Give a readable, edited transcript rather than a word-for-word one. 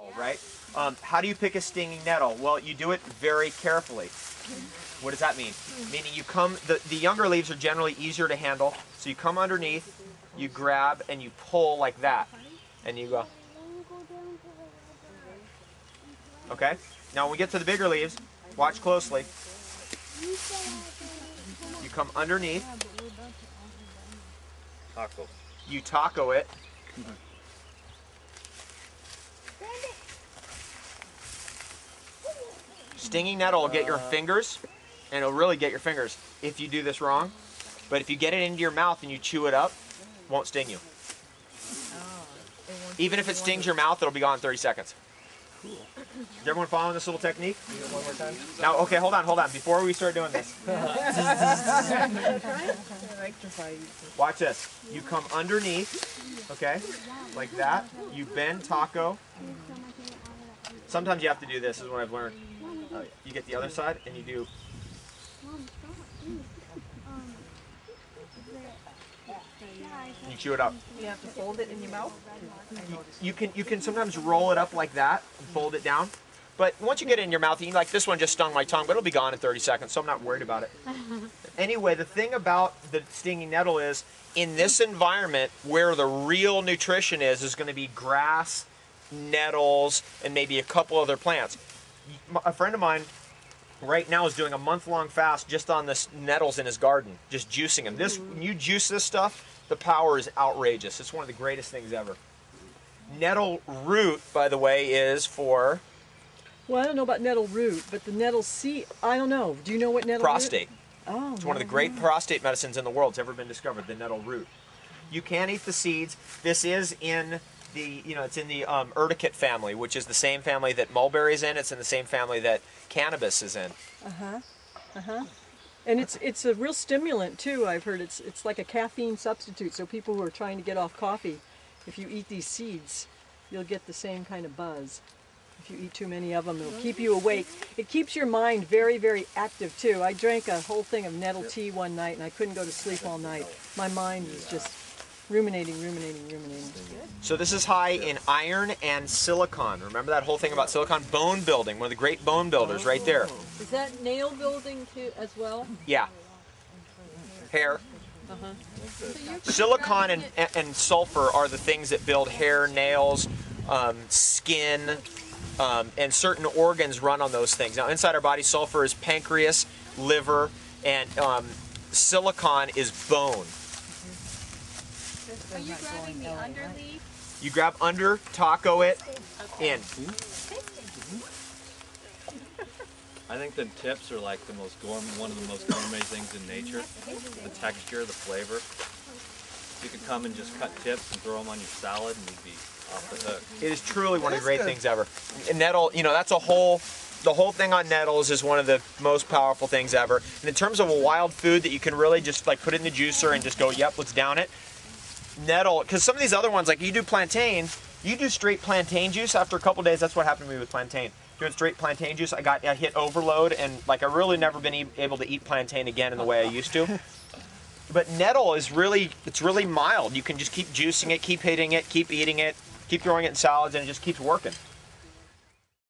nettle, right? How do you pick a stinging nettle? Well, you do it very carefully. What does that mean? Meaning you come, the younger leaves are generally easier to handle, so you come underneath, you grab, and you pull like that, and you go. Okay? Now when we get to the bigger leaves, watch closely. You come underneath. Taco. You taco it. Stinging nettle will get your fingers, and it'll really get your fingers if you do this wrong. But if you get it into your mouth and you chew it up, it won't sting you. Even if it stings your mouth, it'll be gone in 30 seconds. Cool. Is everyone following this little technique? One more time. Now, okay, hold on. Before we start doing this. Watch this. You come underneath, okay, like that. You bend taco. Sometimes you have to do this, is what I've learned. You get the other side and you do. And you chew it up. You have to fold it in your mouth? You can sometimes roll it up like that and fold it down. But once you get it in your mouth, like this one just stung my tongue, but it'll be gone in 30 seconds, so I'm not worried about it. Anyway, the thing about the stinging nettle is, in this environment where the real nutrition is going to be grass, nettles, and maybe a couple other plants. A friend of mine right now is doing a month-long fast just on the nettles in his garden, just juicing them. When you juice this stuff, the power is outrageous. It's one of the greatest things ever. Nettle root, by the way, is for... Well, I don't know about nettle root, but the nettle seed, I don't know. Do you know what nettle prostate. root? Oh, it's one of the great prostate medicines in the world. It's ever been discovered, the nettle root. You can eat the seeds. This is in the, it's in the urticate family, which is the same family that mulberry is in. It's in the same family that cannabis is in. And it's a real stimulant too. I've heard it's like a caffeine substitute. So people who are trying to get off coffee, if you eat these seeds, you'll get the same kind of buzz. If you eat too many of them, it'll keep you awake. It keeps your mind very, very active too. I drank a whole thing of nettle tea one night and I couldn't go to sleep all night. My mind was just ruminating. So this is high in iron and silicon. Remember that whole thing about silicon? Bone building, one of the great bone builders right there. Is that nail building too as well? Yeah. Hair. Silicon and sulfur are the things that build hair, nails, skin, and certain organs run on those things. Now inside our body, sulfur is pancreas, liver, and silicon is bone. Are you grabbing the underleaf? You grab under, taco it, in. I think the tips are like one of the most gourmet things in nature. The texture, the flavor. You could come and just cut tips and throw them on your salad and you'd be off the hook. It is truly one of the great things ever. And nettle, that's the whole thing on nettles is one of the most powerful things ever. And in terms of a wild food that you can really just like put in the juicer and just go, yep, let's down it. Nettle, because some of these other ones, like you do plantain, you do straight plantain juice after a couple days. That's what happened to me with plantain. Doing straight plantain juice, I hit overload, and like I really never been able to eat plantain again in the way I used to. But nettle is really mild. You can just keep juicing it, keep hitting it, keep eating it, keep throwing it in salads, and it just keeps working.